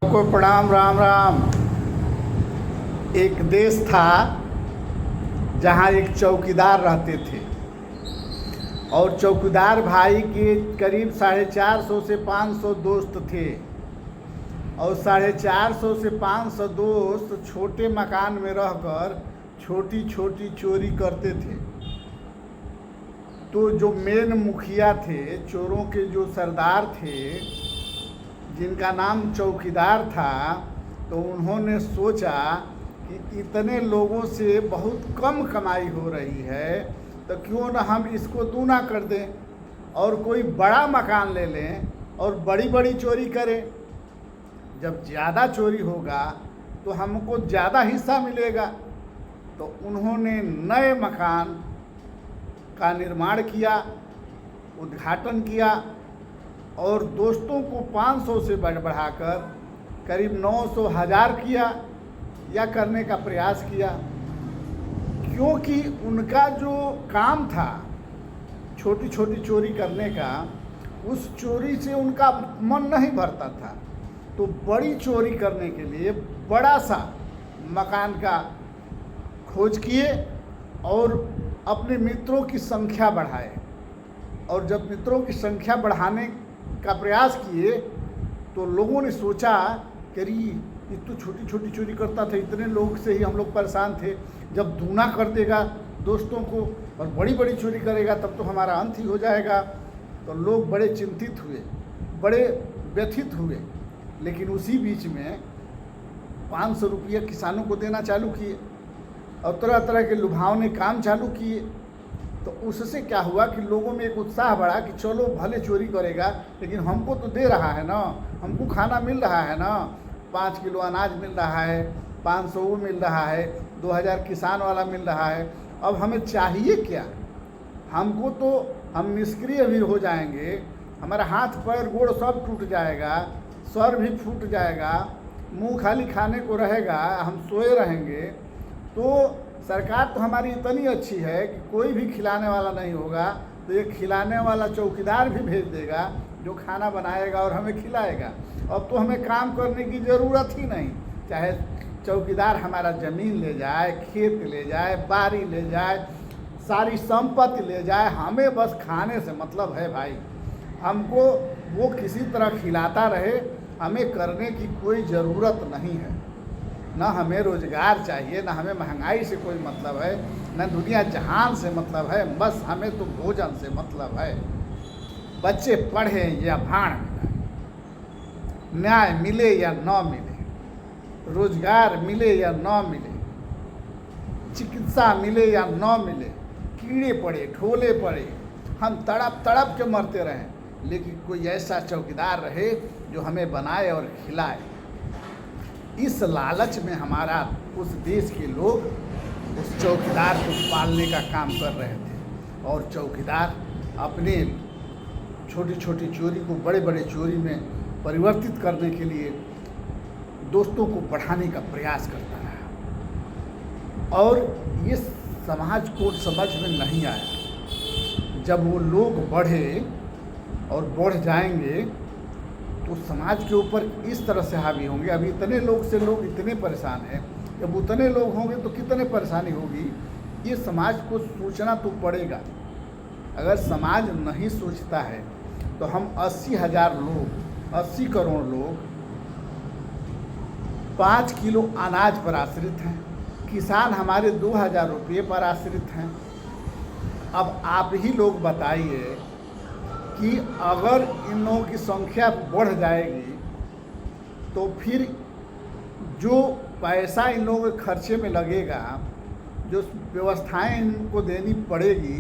को प्रणाम। राम राम। एक देश था जहाँ एक चौकीदार रहते थे और चौकीदार भाई के करीब 450 से 500 दोस्त थे और 450 से 500 दोस्त छोटे मकान में रहकर छोटी छोटी चोरी करते थे। तो जो मेन मुखिया थे, चोरों के जो सरदार थे, जिनका नाम चौकीदार था, तो उन्होंने सोचा कि इतने लोगों से बहुत कम कमाई हो रही है, तो क्यों न हम इसको दूना कर दें और कोई बड़ा मकान ले लें और बड़ी बड़ी चोरी करें। जब ज़्यादा चोरी होगा तो हमको ज़्यादा हिस्सा मिलेगा। तो उन्होंने नए मकान का निर्माण किया, उद्घाटन किया और दोस्तों को 500 से बढ़ाकर करीब 900 1000 किया या करने का प्रयास किया, क्योंकि उनका जो काम था छोटी छोटी चोरी करने का, उस चोरी से उनका मन नहीं भरता था। तो बड़ी चोरी करने के लिए बड़ा सा मकान का खोज किए और अपने मित्रों की संख्या बढ़ाए। और जब मित्रों की संख्या बढ़ाने का प्रयास किए तो लोगों ने सोचा कि ये तो छोटी छोटी चोरी करता था, इतने लोग से ही हम लोग परेशान थे, जब दूना कर देगा दोस्तों को और बड़ी बड़ी चोरी करेगा तब तो हमारा अंत ही हो जाएगा। तो लोग बड़े चिंतित हुए, बड़े व्यथित हुए। लेकिन उसी बीच में 500 रुपये किसानों को देना चालू किए और तरह तरह के लुभावने काम चालू किए। तो उससे क्या हुआ कि लोगों में एक उत्साह बढ़ा कि चलो भले चोरी करेगा लेकिन हमको तो दे रहा है ना, हमको खाना मिल रहा है ना, 5 किलो अनाज मिल रहा है, 500 वो मिल रहा है, 2000 किसान वाला मिल रहा है। अब हमें चाहिए क्या? हमको तो हम निष्क्रिय भी हो जाएंगे, हमारा हाथ पैर गोड़ सब टूट जाएगा, सर भी फूट जाएगा, मुंह खाली खाने को रहेगा, हम सोए रहेंगे। तो सरकार तो हमारी इतनी अच्छी है कि कोई भी खिलाने वाला नहीं होगा, तो ये खिलाने वाला चौकीदार भी भेज देगा जो खाना बनाएगा और हमें खिलाएगा। अब तो हमें काम करने की ज़रूरत ही नहीं, चाहे चौकीदार हमारा ज़मीन ले जाए, खेत ले जाए, बारी ले जाए, सारी संपत्ति ले जाए, हमें बस खाने से मतलब है भाई। हमको वो किसी तरह खिलाता रहे, हमें करने की कोई ज़रूरत नहीं है। न हमें रोज़गार चाहिए, न हमें महंगाई से कोई मतलब है, न दुनिया जहान से मतलब है, बस हमें तो भोजन से मतलब है। बच्चे पढ़े या भाड़ मिलाए, न्याय मिले या न मिले, रोज़गार मिले या न मिले, चिकित्सा मिले या न मिले, कीड़े पड़े ढोले पड़े, हम तड़प तड़प के मरते रहें, लेकिन कोई ऐसा चौकीदार रहे जो हमें बनाए और खिलाए। इस लालच में हमारा उस देश के लोग उस चौकीदार को पालने का काम कर रहे थे और चौकीदार अपने छोटी छोटी चोरी को बड़े बड़े चोरी में परिवर्तित करने के लिए दोस्तों को बढ़ाने का प्रयास करता रहा और ये समाज को समझ में नहीं आया। जब वो लोग बढ़े और बढ़ जाएंगे तो समाज के ऊपर इस तरह से हावी होंगे। अभी इतने लोग से लोग इतने परेशान हैं, जब उतने लोग होंगे तो कितने परेशानी होगी। ये समाज को सोचना तो पड़ेगा। अगर समाज नहीं सोचता है तो हम 80,000 लोग, 80 करोड़ लोग 5 किलो अनाज पर आश्रित हैं, किसान हमारे 2000 रुपये पर आश्रित हैं। अब आप ही लोग बताइए कि अगर इन लोगों की संख्या बढ़ जाएगी तो फिर जो पैसा इन लोगों के खर्चे में लगेगा, जो व्यवस्थाएं इनको देनी पड़ेगी,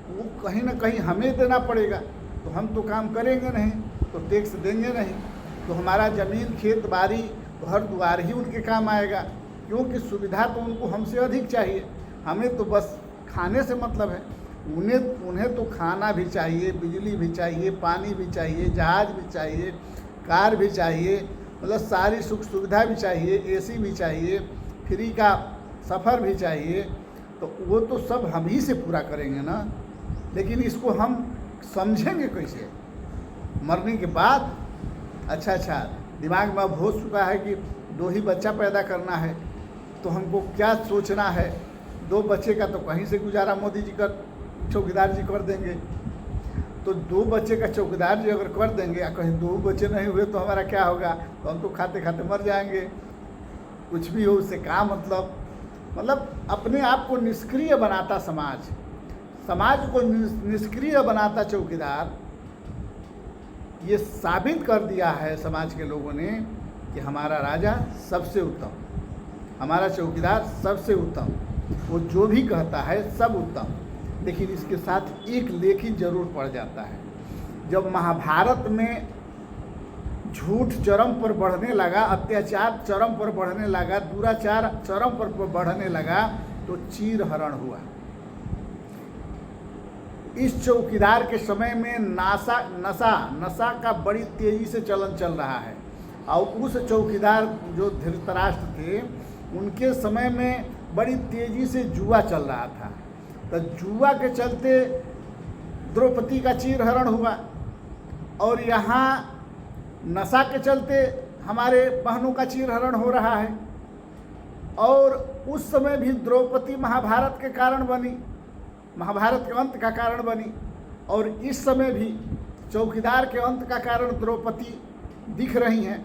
वो कहीं ना कहीं हमें देना पड़ेगा। तो हम तो काम करेंगे नहीं, तो टैक्स देंगे नहीं, तो हमारा ज़मीन खेत बाड़ी घर द्वार ही उनके काम आएगा, क्योंकि सुविधा तो उनको हमसे अधिक चाहिए। हमें तो बस खाने से मतलब है, उन्हें तो खाना भी चाहिए, बिजली भी चाहिए, पानी भी चाहिए, जहाज़ भी चाहिए, कार भी चाहिए, मतलब सारी सुख सुविधा भी चाहिए, एसी भी चाहिए, फ्री का सफ़र भी चाहिए। तो वो तो सब हम ही से पूरा करेंगे ना। लेकिन इसको हम समझेंगे कैसे? मरने के बाद अच्छा दिमाग में अब हो चुका है कि 2 ही बच्चा पैदा करना है, तो हमको क्या सोचना है। 2 बच्चे का तो कहीं से गुजारा मोदी जी कर, चौकीदार जी कर देंगे। तो 2 बच्चे का चौकीदार जी अगर कर देंगे, कहीं 2 बच्चे नहीं हुए तो हमारा क्या होगा? तो हम तो खाते खाते मर जाएंगे। कुछ भी हो उससे क्या मतलब अपने आप को निष्क्रिय बनाता समाज, समाज को निष्क्रिय बनाता चौकीदार। ये साबित कर दिया है समाज के लोगों ने कि हमारा राजा सबसे उत्तम, हमारा चौकीदार सबसे उत्तम, वो जो भी कहता है सब उत्तम। लेकिन इसके साथ एक लेखी जरूर पड़ जाता है। जब महाभारत में झूठ चरम पर बढ़ने लगा, अत्याचार चरम पर बढ़ने लगा, दुराचार चरम पर बढ़ने लगा, तो चीरहरण हुआ। इस चौकीदार के समय में नशा का बड़ी तेजी से चलन चल रहा है। और उस चौकीदार जो धृतराष्ट्र थे, उनके समय में बड़ी तेजी से जुआ चल रहा था। तो जुआ के चलते द्रौपदी का चीरहरण हुआ, और यहाँ नशा के चलते हमारे बहनों का चीरहरण हो रहा है। और उस समय भी द्रौपदी महाभारत के कारण बनी, महाभारत के अंत का कारण बनी, और इस समय भी चौकीदार के अंत का कारण द्रौपदी दिख रही हैं।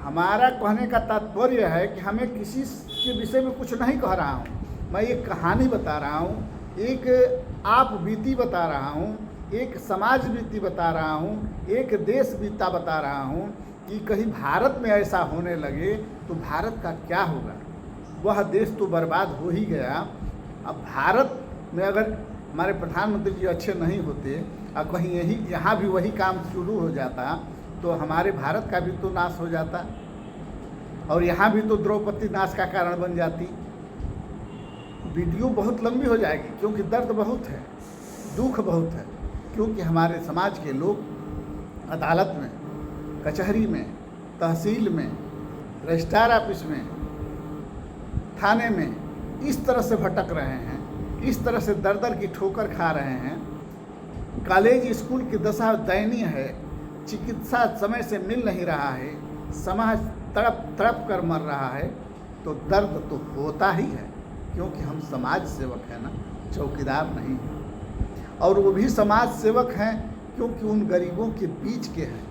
हमारा कहने का तात्पर्य है कि हमें किसी के विषय में कुछ नहीं कह रहा हूँ, मैं एक कहानी बता रहा हूँ, एक आप बीती बता रहा हूँ, एक समाज बीती बता रहा हूँ, एक देश बीता बता रहा हूँ कि कहीं भारत में ऐसा होने लगे तो भारत का क्या होगा। वह देश तो बर्बाद हो ही गया। अब भारत में अगर हमारे प्रधानमंत्री जी अच्छे नहीं होते और कहीं यहाँ भी वही काम शुरू हो जाता, तो हमारे भारत का भी तो नाश हो जाता, और यहाँ भी तो द्रौपदी नाश का कारण बन जाती। वीडियो बहुत लंबी हो जाएगी, क्योंकि दर्द बहुत है, दुख बहुत है। क्योंकि हमारे समाज के लोग अदालत में, कचहरी में, तहसील में, रजिस्ट्रार ऑफिस में, थाने में इस तरह से भटक रहे हैं, इस तरह से दर दर की ठोकर खा रहे हैं। कॉलेज स्कूल की दशा दयनीय है, चिकित्सा समय से मिल नहीं रहा है, समाज तड़प तड़प कर मर रहा है। तो दर्द तो होता ही है, क्योंकि हम समाज सेवक हैं ना, चौकीदार नहीं हैं। और वो भी समाज सेवक हैं क्योंकि उन गरीबों के बीच के हैं।